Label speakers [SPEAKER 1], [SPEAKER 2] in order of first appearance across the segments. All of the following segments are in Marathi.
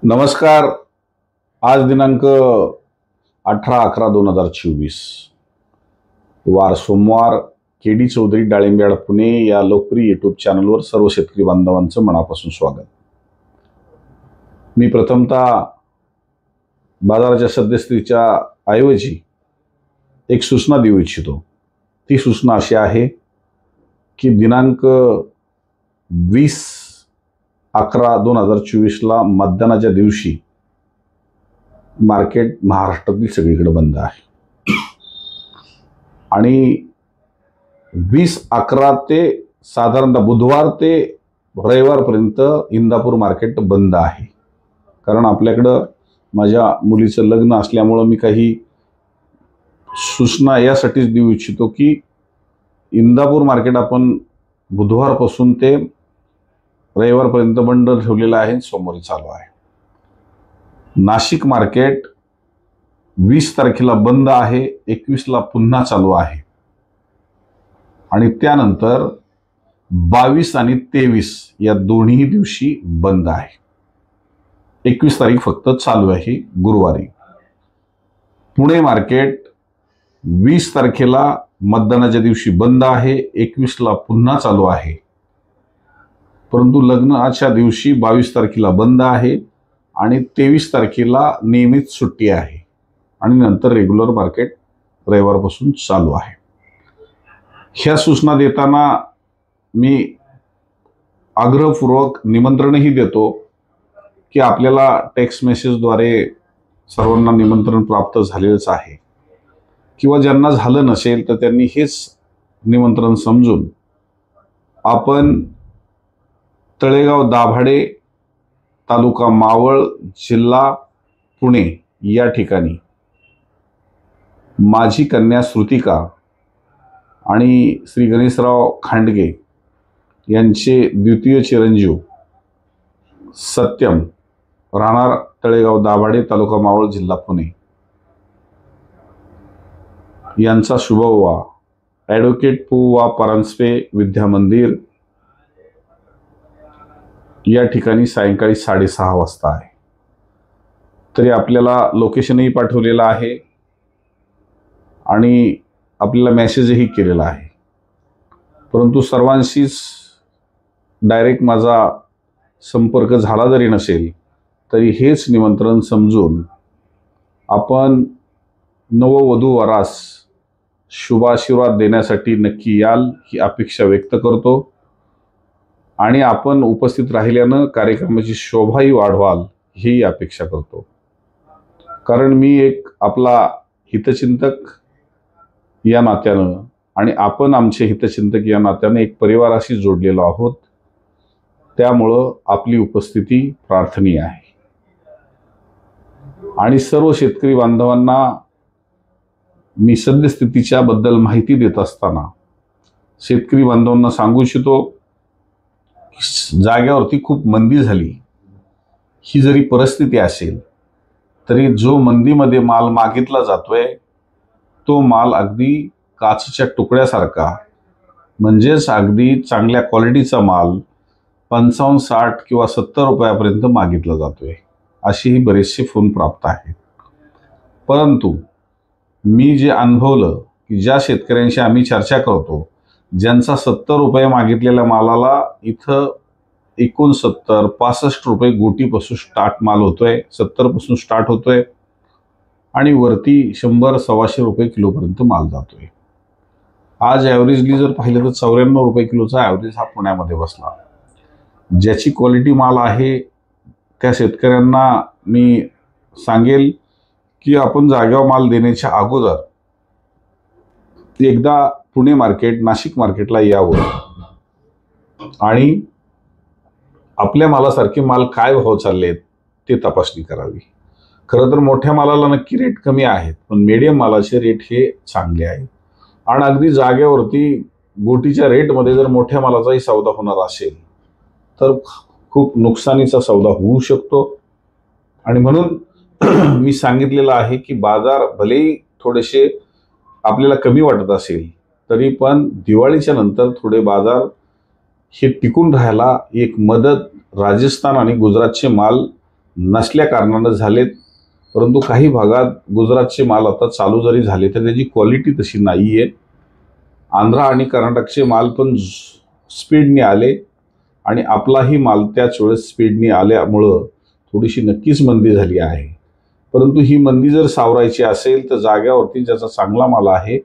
[SPEAKER 1] नमस्कार. आज दिनांक 18/11/2024 वार सोमवार. के.डी. चौधरी डाळिंबयाड पुणे या लोकप्रिय यूट्यूब चॅनलवर सर्व शेतकरी बांधवांचं मनापासून स्वागत. मी प्रथमतः बाजाराच्या सद्यस्थितीच्या ऐवजी एक सूचना देऊ इच्छितो. ती सूचना अशी आहे की दिनांक 20/11/2024 ला मतदानाच्या दिवशी मार्केट महाराष्ट्रातील सगळीकडे बंद आहे आणि 20/11 ते साधारणतः बुधवार ते रविवारपर्यंत इंदापूर मार्केट बंद आहे. कारण आपल्याकडं माझ्या मुलीचं लग्न असल्यामुळं मी काही सूचना यासाठीच देऊ इच्छितो की इंदापूर मार्केट आपण बुधवारपासून ते रविवारपर्यंत बंद ठेवलेलं आहे, सोमवारी चालू आहे. नाशिक मार्केट 20 तारखेला बंद आहे, 21 ला पुन्हा चालू आहे आणि त्यानंतर 22 आणि 23 या दोन्ही दिवशी बंद आहे. 21 तारीख फक्त चालू आहे गुरुवारी. पुणे मार्केट 20 तारखेला मतदानाच्या दिवशी बंद आहे, 21 ला पुन्हा चालू आहे. परंतु लग्नाच्या दिवशी 22 तारखेला बंद आहे आणि 23 तारखेला नियमित सुट्टी आहे आणि नंतर रेग्युलर मार्केट रविवारपासून चालू आहे. ह्या सूचना देताना मी आग्रहपूर्वक निमंत्रणही देतो की आपल्याला टेक्स्ट मेसेजद्वारे सर्वांना निमंत्रण प्राप्त झालेलंच आहे किंवा ज्यांना झालं नसेल तर त्यांनी हेच निमंत्रण समजून आपण तळेगाव दाभाडे, तालुका मावळ, जिल्हा पुणे या ठिकाणी माझी कन्या श्रुतिका आणि श्री गणेशराव खांडगे यांचे द्वितीय चिरंजीव सत्यम, राहणार तळेगाव दाभाडे, तालुका मावळ, जिल्हा पुणे यांचा शुभविवाह ॲडव्होकेट पु.वा. परांजपे विद्या मंदिर या ठिकाणी सायंकाळी 6:30 वाजता आहे. तरी आपल्याला लोकेशनही पाठवलेलं आहे आणि आपल्याला मेसेजही केलेला आहे. परंतु सर्वांशीच डायरेक्ट माझा संपर्क झाला जरी नसेल तरी हेच निमंत्रण समजून आपण नववधू वरास शुभाशीर्वाद देण्यासाठी नक्की याल ही अपेक्षा व्यक्त करतो आणि आपण उपस्थित राहिल्यानं कार्यक्रमाची शोभाही वाढवाल ही अपेक्षा करतो. कारण मी एक आपला हितचिंतक या नात्यानं आणि आपण आमचे हितचिंतक या नात्यानं एक परिवाराशी जोडलेलो आहोत. त्यामुळं आपली उपस्थिती प्रार्थनीय आहे आणि सर्व शेतकरी बांधवांना मी सद्यस्थितीच्या बद्दल माहिती देत असताना शेतकरी बांधवांना सांगू इच्छितो, जाग्यावरती खूप मंदी झाली. ही जरी परिस्थिती असेल तरी जो मंदीमध्ये माल मागितला जातोय तो माल अगदी काचच्या तुकड्यासारखा, म्हणजेच अगदी चांगल्या क्वालिटीचा माल 55, 60 किंवा 70 रुपयापर्यंत मागितला जातोय. असेही बरेचसे फोन प्राप्त आहेत. परंतु मी जे अनुभवलं की ज्या शेतकऱ्यांशी आम्ही चर्चा करतो ज्यांचा 70 रुपये मागितलेल्या मालाला इथं 69, 65 रुपये गोटीपासून स्टार्ट माल होतोय, 70 पासून स्टार्ट होतोय आणि वरती 100, 125 रुपये किलोपर्यंत माल जातोय. आज ॲव्हरेजली जर पाहिलं तर 94 रुपये किलोचा ॲव्हरेज हा पुण्यामध्ये बसला. ज्याची क्वालिटी माल आहे त्या शेतकऱ्यांना मी सांगेल की आपण जाग्यावर माल देण्याच्या अगोदर एकदा पुणे मार्केट, नाशिक मार्केटला यावं आणि आपल्या मालासारखे माल काय भाव चाललेत ते तपासणी करावी. खरं तर मोठ्या मालाला नक्की रेट कमी आहेत, पण मीडियम मालाचे रेट हे चांगले आहेत आणि अगदी जागेवरती गोटीच्या रेटमध्ये जर मोठ्या मालाचाही सौदा होणार असेल तर खूप नुकसानीचा सौदा होऊ शकतो. आणि म्हणून मी सांगितलेलं आहे की बाजार भलेही थोडेसे आपल्याला कमी वाटत असेल तरी पण दिवाळीच्या नंतर थोडे बाजार हे टिकून राहायला एक मदत राजस्थान आणि गुजरातचे माल नसल्या कारणानं झालेत, परंतु काही भागात गुजरातचे माल आता चालू जरी झाले तर त्याची क्वालिटी तशी नाही आहे. आंध्रा आणि कर्नाटकचे माल पण स्पीडने आले आणि आपलाही माल त्याच वेळेस स्पीडने आल्यामुळं थोडीशी नक्कीच मंदी झाली आहे. परंतु ही मंदी जर सावरायची असेल तर जाग्यावरती ज्याचा चांगला माल आहे,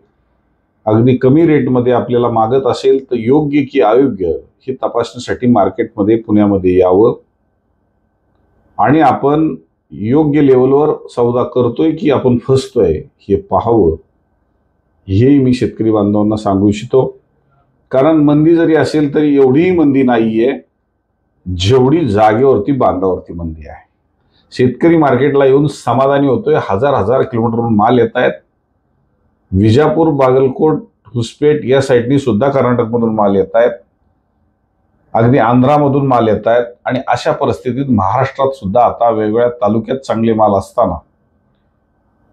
[SPEAKER 1] अगदी कमी रेटमध्ये आपल्याला मागत असेल तर योग्य की अयोग्य हे तपासण्यासाठी मार्केटमध्ये पुण्यामध्ये यावं आणि आपण योग्य लेवलवर सौदा करतोय की आपण फसतोय हे पाहावं. हेही मी शेतकरी बांधवांना सांगू इच्छितो. कारण मंदी जरी असेल तरी एवढीही मंदी नाहीये जेवढी जागेवरती बांधावरती मंदी आहे. शेतकरी मार्केटला येऊन समाधानी होतोय. हजार हजार किलोमीटरवरून माल येत आहेत. विजापूर, बागलकोट, हुसपेट या साईडनी सुद्धा कर्नाटकमधून माल येत आहेत. अगदी आंध्रामधून माल येत आहेत आणि अशा परिस्थितीत महाराष्ट्रात सुद्धा आता वेगवेगळ्या तालुक्यात चांगले माल असताना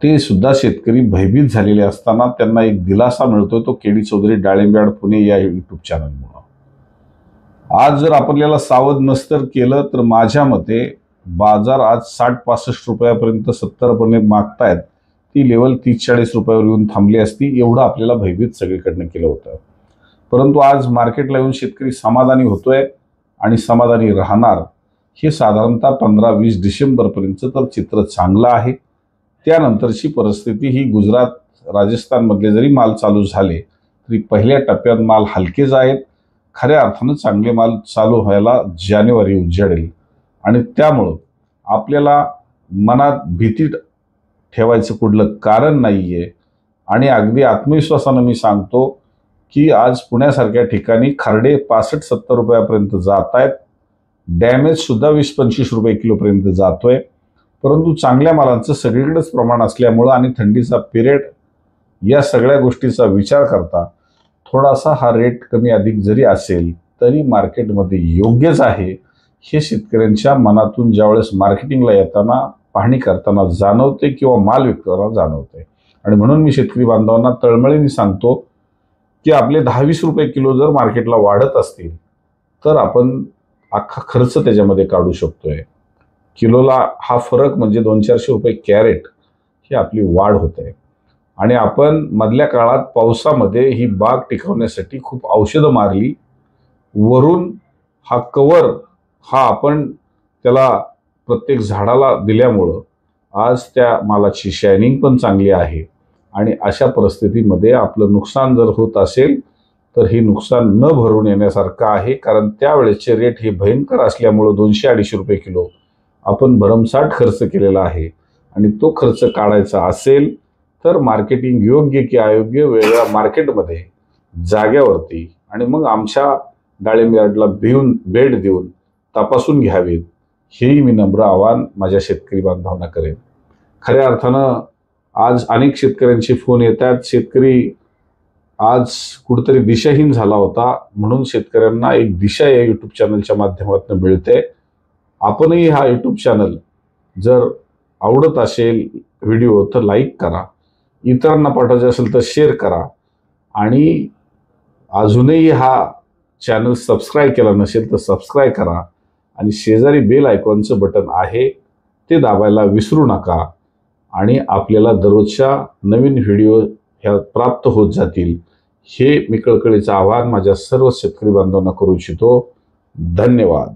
[SPEAKER 1] ते सुद्धा शेतकरी भयभीत झालेले असताना त्यांना एक दिलासा मिळतोय तो केडी चौधरी डाळिंबयार्ड पुणे या युट्यूब चॅनलमुळे. आज जर आपल्याला सावध नसतर केलं तर माझ्या मते बाजार आज 60-65 रुपयापर्यंत 70 पर्यंत मागतायत, ती लेवल 30-40 रुपयावर येऊन थांबली असती. एवढं आपल्याला भयभीत सगळीकडनं केलं होतं. परंतु आज मार्केटला येऊन शेतकरी समाधानी होतोय आणि समाधानी राहणार. हे साधारणतः 15-20 डिसेंबरपर्यंत तर चित्र चांगलं आहे. त्यानंतरची परिस्थिती ही गुजरात, राजस्थानमधले जरी माल चालू झाले तरी पहिल्या टप्प्यात माल हलकेच आहेत. खऱ्या अर्थानं चांगले माल चालू व्हायला जानेवारी उजाडेल आणि त्यामुळं आपल्याला मनात भीती ठेवायचं कुठलं कारण नाहीये आणि अगदी आत्मविश्वासानं मी सांगतो की आज पुण्यासारख्या ठिकाणी खरडे 65-70 रुपयापर्यंत जात आहेत. डॅमेज सुद्धा 20-25 रुपये किलोपर्यंत जातोय. परंतु चांगल्या मालांचं सगळीकडेच प्रमाण असल्यामुळं आणि थंडीचा पिरियड या सगळ्या गोष्टीचा विचार करता थोडासा हा रेट कमी अधिक जरी असेल तरी मार्केटमध्ये योग्यच आहे. हे शेतकऱ्यांच्या मनातून ज्यावेळेस मार्केटिंगला येताना, पाहणी करताना जाणवते किंवा माल विकताना जाणवते. आणि म्हणून मी शेतकरी बांधवांना तळमळीने सांगतो की आपले 10-20 रुपये किलो जर मार्केटला वाढत असतील तर आपण अख्खा खर्च त्याच्यामध्ये काढू शकतोय. किलोला हा फरक म्हणजे 200-400 रुपये कॅरेट ही आपली वाढ होते. आणि आपण मधल्या काळात पावसामध्ये ही बाग टिकवण्यासाठी खूप औषधं मारली. वरून हा कवर हा आपण त्याला प्रत्येक झाडाला दिल्यामुळं आज त्या मालाची शायनिंग पण चांगली आहे. आणि अशा परिस्थितीमध्ये आपलं नुकसान जर होत असेल तर हे नुकसान न भरून येण्यासारखं आहे. कारण त्यावेळेचे रेट हे भयंकर असल्यामुळं 200-250 रुपये किलो आपण भरमसाठ खर्च केलेला आहे. आणि तो खर्च काढायचा असेल तर मार्केटिंग योग्य की अयोग्य वेगळ्या मार्केटमध्ये जाग्यावरती आणि मग आमच्या डाळिंब यार्डला भेट देऊन तपासून घ्यावेत. हेही मी नम्र आवाहन माझ्या शेतकरी बांधवांना करेन. खऱ्या अर्थानं आज अनेक शेतकऱ्यांचे फोन येतात. शेतकरी आज कुठेतरी दिशाहीन झाला होता, म्हणून शेतकऱ्यांना एक दिशा या युट्यूब चॅनलच्या माध्यमातून मिळते. आपणही हा युट्यूब चॅनल जर आवडत असेल व्हिडिओ तर लाईक करा, इतरांना पाठवायचे असेल तर शेअर करा आणि अजूनही हा चॅनल सबस्क्राईब केला नसेल तर सबस्क्राईब करा आणि शेजारी बेल आयकॉनचं बटन आहे ते दाबायला विसरू नका. आणि आपल्याला दररोजच्या नवीन व्हिडिओ ह्या प्राप्त होत जातील. हे मी कळकळीचं आवाहन माझ्या सर्व शेतकरी बांधवांना करू इच्छितो. धन्यवाद.